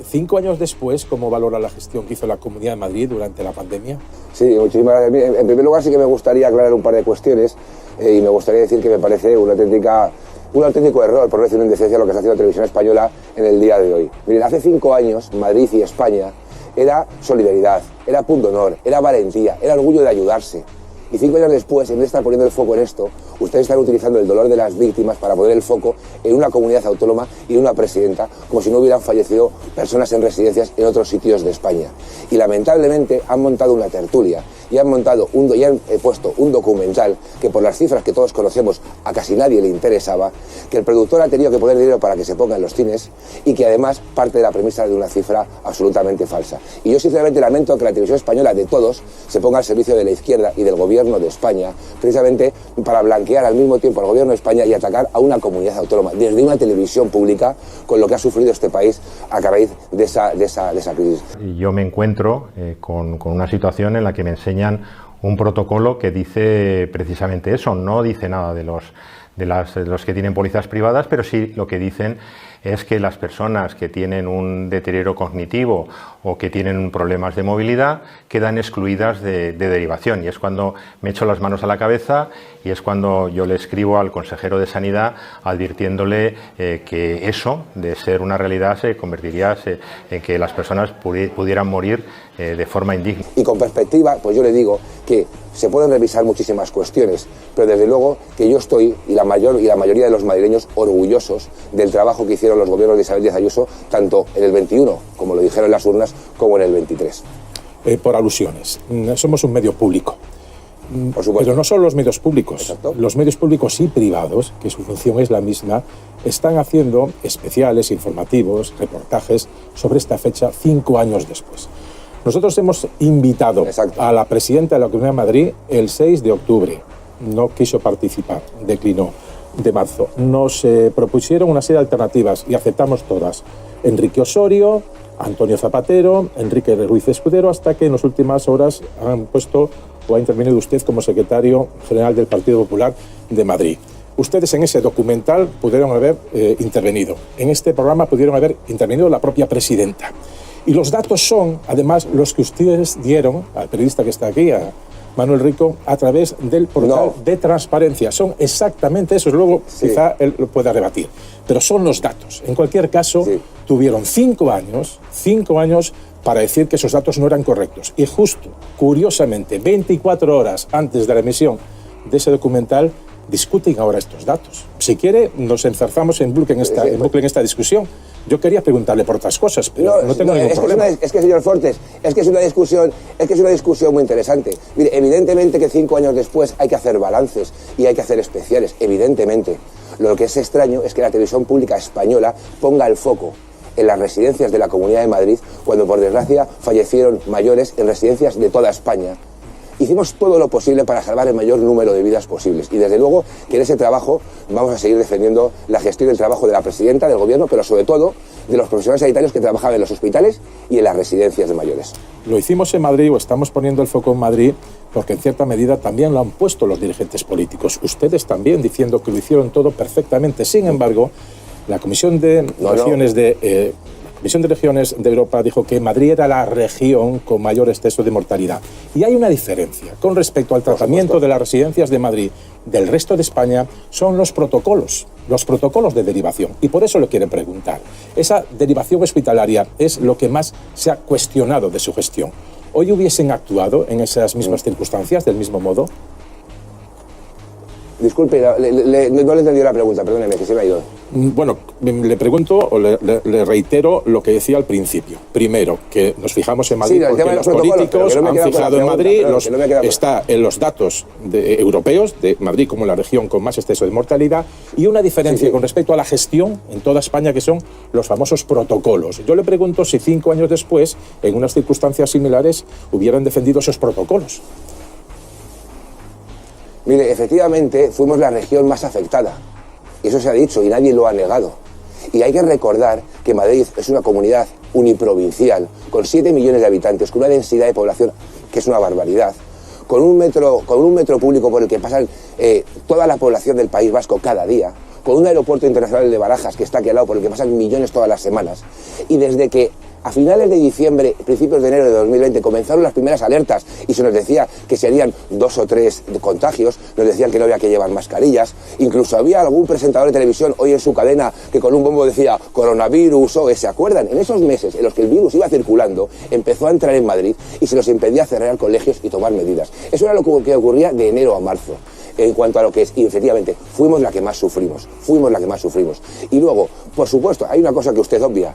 5 años después, ¿cómo valora la gestión que hizo la Comunidad de Madrid durante la pandemia? Sí, muchísimas gracias. En primer lugar, sí que me gustaría aclarar un par de cuestiones y me gustaría decir que me parece un auténtico error, por no decir una indecencia, lo que está haciendo la televisión española en el día de hoy. Miren, hace 5 años, Madrid y España era solidaridad, era punto honor, era valentía, era orgullo de ayudarse. Y 5 años después, en vez de estar poniendo el foco en esto, ustedes están utilizando el dolor de las víctimas para poner el foco en una comunidad autónoma y en una presidenta, como si no hubieran fallecido personas en residencias en otros sitios de España. Y lamentablemente han montado una tertulia y han puesto un documental que, por las cifras que todos conocemos, a casi nadie le interesaba, que el productor ha tenido que poner dinero para que se ponga en los cines y que además parte de la premisa de una cifra absolutamente falsa. Y yo sinceramente lamento que la televisión española de todos se ponga al servicio de la izquierda y del gobierno de España, precisamente para blanquear al mismo tiempo al gobierno de España y atacar a una comunidad autónoma desde una televisión pública, con lo que ha sufrido este país a raíz de esa crisis. Yo me encuentro con una situación en la que me enseñan un protocolo que dice precisamente eso. No dice nada de los que tienen pólizas privadas, pero sí lo que dicen es que las personas que tienen un deterioro cognitivo o que tienen problemas de movilidad quedan excluidas de derivación, y es cuando me echo las manos a la cabeza y es cuando yo le escribo al consejero de Sanidad advirtiéndole que eso, de ser una realidad, se convertiría en que las personas pudieran morir de forma indigna. Y con perspectiva, pues yo le digo que se pueden revisar muchísimas cuestiones, pero desde luego que yo estoy, y la mayoría de los madrileños, orgullosos del trabajo que hicieron los gobiernos de Isabel Díaz Ayuso, tanto en el 21, como lo dijeron en las urnas, como en el 23. Por alusiones. Somos un medio público. Por supuesto. Pero no solo los medios públicos. Exacto. Los medios públicos y privados, que su función es la misma, están haciendo especiales, informativos, reportajes sobre esta fecha 5 años después. Nosotros hemos invitado a la presidenta de la Comunidad de Madrid el 6 de octubre. No quiso participar, declinó, de marzo. Nos propusieron una serie de alternativas y aceptamos todas. Enrique Osorio, Antonio Zapatero, Enrique Ruiz Escudero, hasta que en las últimas horas han puesto o ha intervenido usted como secretario general del Partido Popular de Madrid. Ustedes en ese documental pudieron haber intervenido. En este programa pudieron haber intervenido la propia presidenta. Y los datos son, además, los que ustedes dieron al periodista que está aquí, a Manuel Rico, a través del portal de transparencia. Son exactamente esos. Luego quizá él lo pueda rebatir. Pero son los datos. En cualquier caso, tuvieron 5 años para decir que esos datos no eran correctos. Y justo, curiosamente, 24 horas antes de la emisión de ese documental, discuten ahora estos datos. Si quiere, nos enzarzamos en bucle en esta discusión. Yo quería preguntarle por otras cosas, pero no tengo ningún problema. Es que, señor Fortes, es que es una discusión muy interesante. Mire, evidentemente que 5 años después hay que hacer balances y hay que hacer especiales, evidentemente. Lo que es extraño es que la televisión pública española ponga el foco en las residencias de la Comunidad de Madrid, cuando por desgracia fallecieron mayores en residencias de toda España. Hicimos todo lo posible para salvar el mayor número de vidas posibles, y desde luego que en ese trabajo vamos a seguir defendiendo la gestión del trabajo de la presidenta, del gobierno, pero sobre todo de los profesionales sanitarios que trabajaban en los hospitales y en las residencias de mayores. Lo hicimos en Madrid, o estamos poniendo el foco en Madrid, porque en cierta medida también lo han puesto los dirigentes políticos. Ustedes también, diciendo que lo hicieron todo perfectamente. Sin embargo, la Comisión de Regiones de Europa dijo que Madrid era la región con mayor exceso de mortalidad. Y hay una diferencia con respecto al tratamiento de las residencias de Madrid del resto de España, son los protocolos de derivación. Y por eso le quiero preguntar, esa derivación hospitalaria es lo que más se ha cuestionado de su gestión. ¿Hoy hubiesen actuado en esas mismas circunstancias, del mismo modo? Disculpe, no le entendí la pregunta, perdóneme, que se me ha ido. Bueno, le pregunto o le reitero lo que decía al principio. Primero, que nos fijamos en Madrid porque los políticos han fijado en Madrid, está en los datos europeos de Madrid como la región con más exceso de mortalidad, y una diferencia con respecto a la gestión en toda España, que son los famosos protocolos. Yo le pregunto si 5 años después, en unas circunstancias similares, hubieran defendido esos protocolos. Mire, efectivamente, fuimos la región más afectada. Y eso se ha dicho y nadie lo ha negado. Y hay que recordar que Madrid es una comunidad uniprovincial, con 7 millones de habitantes, con una densidad de población que es una barbaridad, con un metro público por el que pasan toda la población del País Vasco cada día, con un aeropuerto internacional de Barajas que está aquí al lado por el que pasan millones todas las semanas. Y desde que a finales de diciembre, principios de enero de 2020, comenzaron las primeras alertas y se nos decía que serían 2 o 3 contagios, nos decían que no había que llevar mascarillas, incluso había algún presentador de televisión hoy en su cadena que con un bombo decía coronavirus o ¿se acuerdan? En esos meses en los que el virus iba circulando, empezó a entrar en Madrid y se nos impedía cerrar colegios y tomar medidas. Eso era lo que ocurría de enero a marzo. En cuanto a lo que es, y efectivamente, fuimos la que más sufrimos. Y luego, por supuesto, hay una cosa que usted obvia.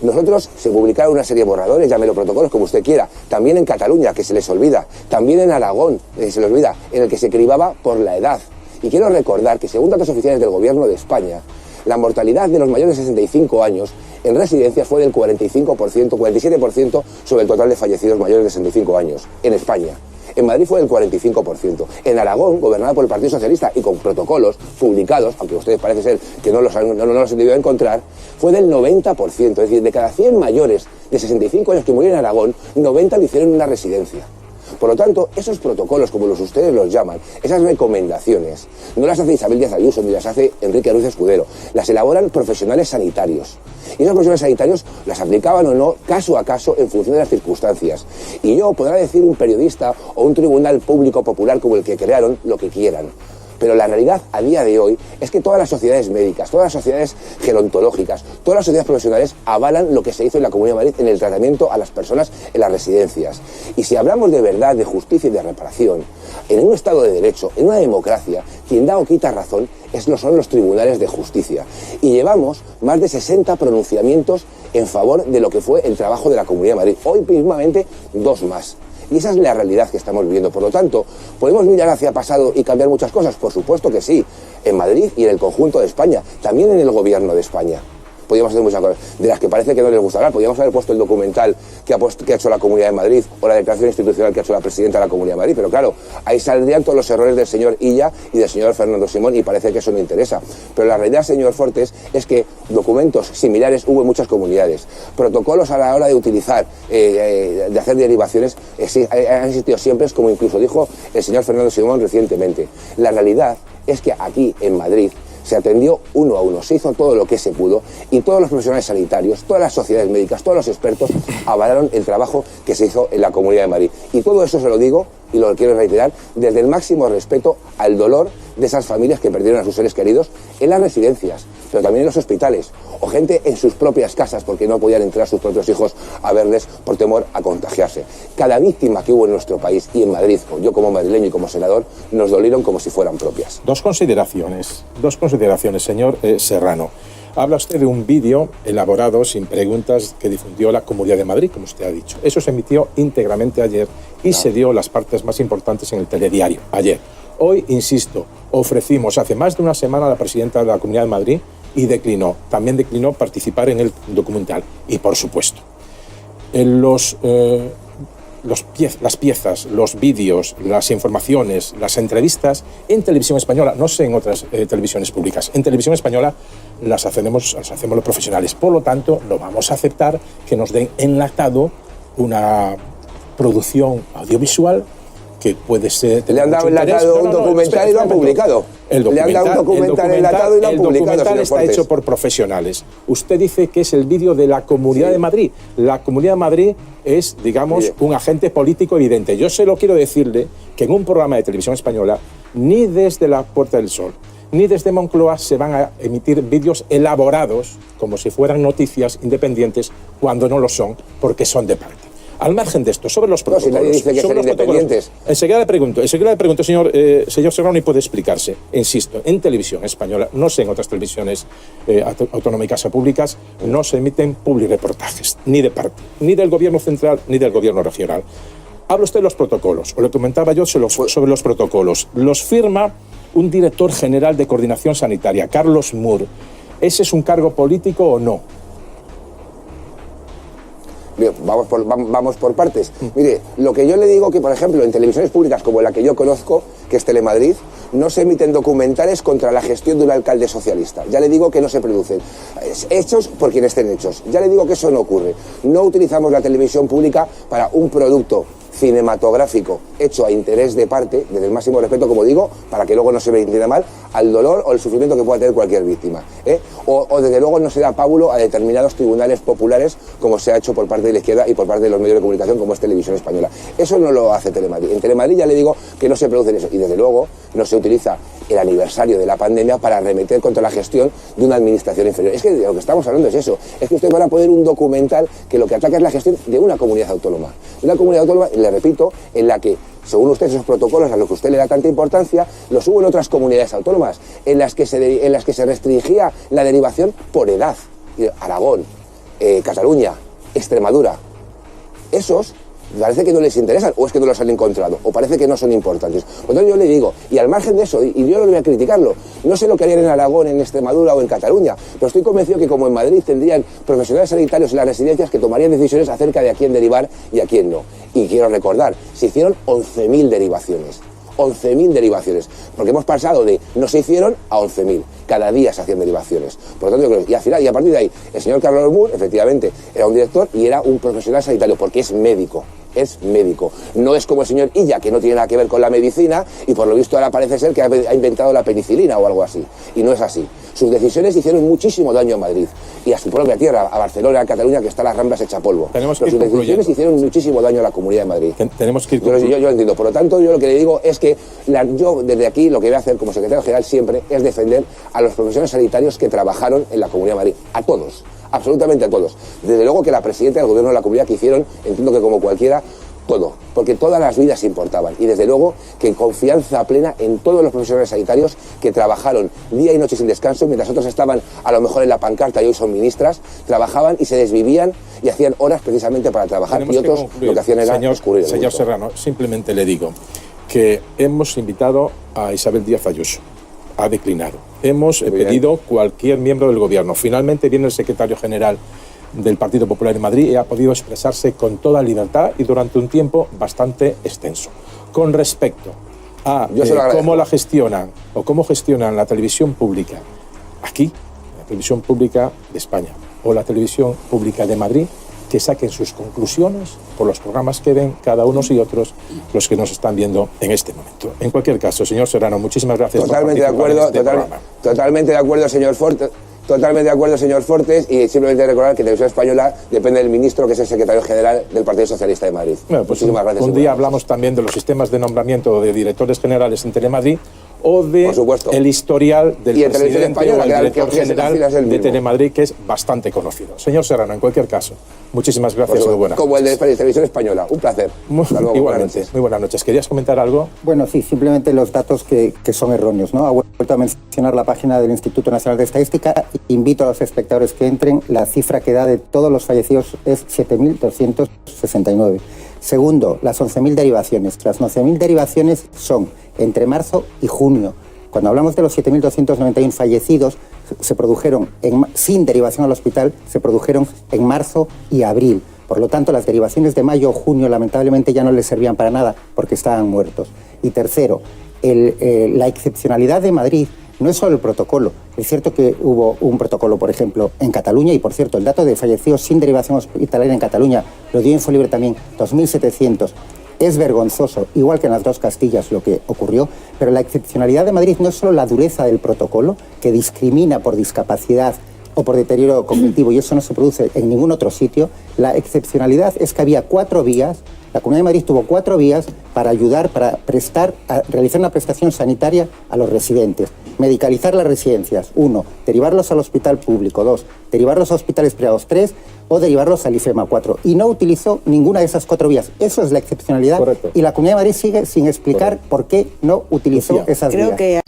Nosotros se publicaron una serie de borradores, llámelo protocolos, como usted quiera, también en Cataluña, que se les olvida, también en Aragón, que se les olvida, en el que se cribaba por la edad. Y quiero recordar que, según datos oficiales del Gobierno de España, la mortalidad de los mayores de 65 años en residencias fue del 45%, 47% sobre el total de fallecidos mayores de 65 años, en España. En Madrid fue del 45%. En Aragón, gobernada por el Partido Socialista y con protocolos publicados, aunque a ustedes parece ser que no los han debido encontrar, fue del 90%. Es decir, de cada 100 mayores de 65 años que murieron en Aragón, 90 lo hicieron en una residencia. Por lo tanto, esos protocolos, como ustedes los llaman, esas recomendaciones, no las hace Isabel Díaz Ayuso ni las hace Enrique Ruiz Escudero, las elaboran profesionales sanitarios. Y esos profesionales sanitarios las aplicaban o no, caso a caso, en función de las circunstancias. Y podrá decir un periodista o un tribunal público popular como el que crearon lo que quieran. Pero la realidad a día de hoy es que todas las sociedades médicas, todas las sociedades gerontológicas, todas las sociedades profesionales avalan lo que se hizo en la Comunidad de Madrid en el tratamiento a las personas en las residencias. Y si hablamos de verdad, de justicia y de reparación, en un Estado de Derecho, en una democracia, quien da o quita razón son los tribunales de justicia. Y llevamos más de 60 pronunciamientos en favor de lo que fue el trabajo de la Comunidad de Madrid. Hoy mismamente 2 más. Y esa es la realidad que estamos viviendo. Por lo tanto, ¿podemos mirar hacia el pasado y cambiar muchas cosas? Por supuesto que sí, en Madrid y en el conjunto de España, también en el Gobierno de España. Podríamos hacer muchas cosas, de las que parece que no les gusta hablar. Podríamos haber puesto el documental que ha hecho la Comunidad de Madrid o la declaración institucional que ha hecho la presidenta de la Comunidad de Madrid, pero claro, ahí saldrían todos los errores del señor Illa y del señor Fernando Simón y parece que eso no interesa. Pero la realidad, señor Fortes, es que documentos similares hubo en muchas comunidades. Protocolos a la hora de utilizar, de hacer derivaciones, han existido siempre, como incluso dijo el señor Fernando Simón recientemente. La realidad es que aquí, en Madrid, se atendió uno a uno, se hizo todo lo que se pudo y todos los profesionales sanitarios, todas las sociedades médicas, todos los expertos avalaron el trabajo que se hizo en la Comunidad de Madrid. Y todo eso se lo digo y lo quiero reiterar desde el máximo respeto al dolor de esas familias que perdieron a sus seres queridos en las residencias, pero también en los hospitales, o gente en sus propias casas porque no podían entrar sus propios hijos a verles por temor a contagiarse. Cada víctima que hubo en nuestro país y en Madrid, yo como madrileño y como senador, nos dolieron como si fueran propias. Dos consideraciones, señor Serrano. Habla usted de un vídeo elaborado sin preguntas que difundió la Comunidad de Madrid, como usted ha dicho. Eso se emitió íntegramente ayer y se dio las partes más importantes en el telediario, ayer. Hoy, insisto, ofrecimos hace más de una semana a la presidenta de la Comunidad de Madrid y declinó. También declinó participar en el documental. Y, por supuesto, las piezas, los vídeos, las informaciones, las entrevistas en Televisión Española, no sé en otras televisiones públicas, en Televisión Española las hacemos los profesionales. Por lo tanto, no vamos a aceptar que nos den enlatado una producción audiovisual que puede ser... Le han dado enlatado un documental y lo han publicado. Le han dado un documental enlatado y lo han publicado. El documental está hecho por profesionales. Usted dice que es el vídeo de la Comunidad de Madrid. La Comunidad de Madrid es, digamos, un agente político evidente. Yo solo quiero decirle que en un programa de Televisión Española, ni desde la Puerta del Sol, ni desde Moncloa se van a emitir vídeos elaborados como si fueran noticias independientes cuando no lo son, porque son de parte. Al margen de esto, sobre los protocolos... No, si nadie dice que sean independientes. Enseguida le pregunto, señor Serrano, y puede explicarse. Insisto, en Televisión Española, no sé en otras televisiones autonómicas o públicas, no se emiten publireportajes, ni de parte, ni del Gobierno central, ni del Gobierno regional. Habla usted de los protocolos, o le comentaba yo sobre los protocolos. Los firma un director general de coordinación sanitaria, Carlos Moore. ¿Ese es un cargo político o no? Bien, vamos por partes. Mire, lo que yo le digo que, por ejemplo, en televisiones públicas como la que yo conozco, que es Telemadrid, no se emiten documentales contra la gestión de un alcalde socialista. Ya le digo que no se producen. Hechos por quienes estén hechos. Ya le digo que eso no ocurre. No utilizamos la televisión pública para un producto cinematográfico hecho a interés de parte, desde el máximo respeto, como digo, para que luego no se me entienda mal, al dolor o el sufrimiento que pueda tener cualquier víctima. O desde luego no se da pábulo a determinados tribunales populares como se ha hecho por parte de la izquierda y por parte de los medios de comunicación como es Televisión Española. Eso no lo hace Telemadrid. En Telemadrid ya le digo que no se produce eso y desde luego no se utiliza el aniversario de la pandemia para arremeter contra la gestión de una administración inferior. Es que de lo que estamos hablando es eso. Es que ustedes van a poner un documental que lo que ataca es la gestión de una comunidad autónoma. De una comunidad autónoma, le repito, en la que, según ustedes, esos protocolos a los que usted le da tanta importancia, los hubo en otras comunidades autónomas, en las que se restringía la derivación por edad. Aragón, Cataluña, Extremadura. Esos parece que no les interesan, o es que no los han encontrado, o parece que no son importantes. Por tanto, yo le digo, y al margen de eso, y yo no voy a criticarlo, no sé lo que harían en Aragón, en Extremadura o en Cataluña, pero estoy convencido que como en Madrid tendrían profesionales sanitarios en las residencias que tomarían decisiones acerca de a quién derivar y a quién no. Y quiero recordar, se hicieron 11.000 derivaciones. 11.000 derivaciones, porque hemos pasado de no se hicieron a 11.000. Cada día se hacían derivaciones. Por lo tanto, yo creo, y al final, y a partir de ahí, el señor Carlos Moore, efectivamente, era un director y era un profesional sanitario, porque es médico. Es médico. No es como el señor Illa, que no tiene nada que ver con la medicina y por lo visto ahora parece ser que ha inventado la penicilina o algo así. Y no es así. Sus decisiones hicieron muchísimo daño a Madrid y a su propia tierra, a Barcelona, a Cataluña, que está las Ramblas hecha polvo. Pero sus decisiones hicieron muchísimo daño a la Comunidad de Madrid. Tenemos que ir yo lo entiendo. Por lo tanto, yo lo que le digo es que yo desde aquí lo que voy a hacer como secretario general siempre es defender a los profesionales sanitarios que trabajaron en la Comunidad de Madrid. A todos. Absolutamente a todos. Desde luego que la presidenta del gobierno de la comunidad que hicieron, entiendo que como cualquiera, todo, porque todas las vidas importaban y desde luego que confianza plena en todos los profesionales sanitarios que trabajaron día y noche sin descanso, mientras otros estaban a lo mejor en la pancarta y hoy son ministras, trabajaban y se desvivían y hacían horas precisamente para trabajar. Tenemos y otros lo que hacían era escurrir. Señor Serrano, simplemente le digo que hemos invitado a Isabel Díaz Ayuso, ha declinado. Hemos pedido cualquier miembro del gobierno. Finalmente viene el secretario general del Partido Popular en Madrid y ha podido expresarse con toda libertad y durante un tiempo bastante extenso. Con respecto a cómo la gestionan o cómo gestionan la televisión pública aquí, la televisión pública de España o la televisión pública de Madrid, que saquen sus conclusiones por los programas que ven cada unos y otros los que nos están viendo en este momento. En cualquier caso, señor Serrano, muchísimas gracias totalmente por participar en este programa. Totalmente de acuerdo, señor Fortes. Totalmente de acuerdo, señor Fortes, y simplemente recordar que Televisión Española depende del ministro, que es el secretario general del Partido Socialista de Madrid. Bueno, pues muchísimas gracias. Un día hablamos también de los sistemas de nombramiento de directores generales en Telemadrid o de el historial del presidente o el director general de Telemadrid, que es bastante conocido. Señor Serrano, en cualquier caso, muchúsimas gracias y muy buenas noches. Como el de Televisión Española, un placer. Igualmente, muy buenas noches. ¿Querías comentar algo? Bueno, sí, simplemente los datos que son erróneos, ¿no? Ha vuelto a mencionar la página del Instituto Nacional de Estadística. Invito a los espectadores que entren. La cifra que da de todos los fallecidos es 7.269. Segundo, las 11.000 derivaciones. Las 11.000 derivaciones son entre marzo y junio. Cuando hablamos de los 7.291 fallecidos, se produjeron sin derivación al hospital, se produjeron en marzo y abril. Por lo tanto, las derivaciones de mayo o junio lamentablemente ya no les servían para nada porque estaban muertos. Y tercero, la excepcionalidad de Madrid no es solo el protocolo. Es cierto que hubo un protocolo, por ejemplo, en Cataluña, y por cierto, el dato de fallecidos sin derivación hospitalaria en Cataluña lo dio Infolibre también, 2.700. Es vergonzoso, igual que en las dos Castillas lo que ocurrió, pero la excepcionalidad de Madrid no es solo la dureza del protocolo, que discrimina por discapacidad o por deterioro cognitivo, y eso no se produce en ningún otro sitio. La excepcionalidad es que había 4 vías. La Comunidad de Madrid tuvo 4 vías para ayudar, para realizar una prestación sanitaria a los residentes. Medicalizar las residencias, 1. Derivarlos al hospital público, 2. Derivarlos a hospitales privados, 3. O derivarlos al IFEMA, 4. Y no utilizó ninguna de esas 4 vías. Eso es la excepcionalidad. Correcto. Y la Comunidad de Madrid sigue sin explicar por qué no utilizó esas vías.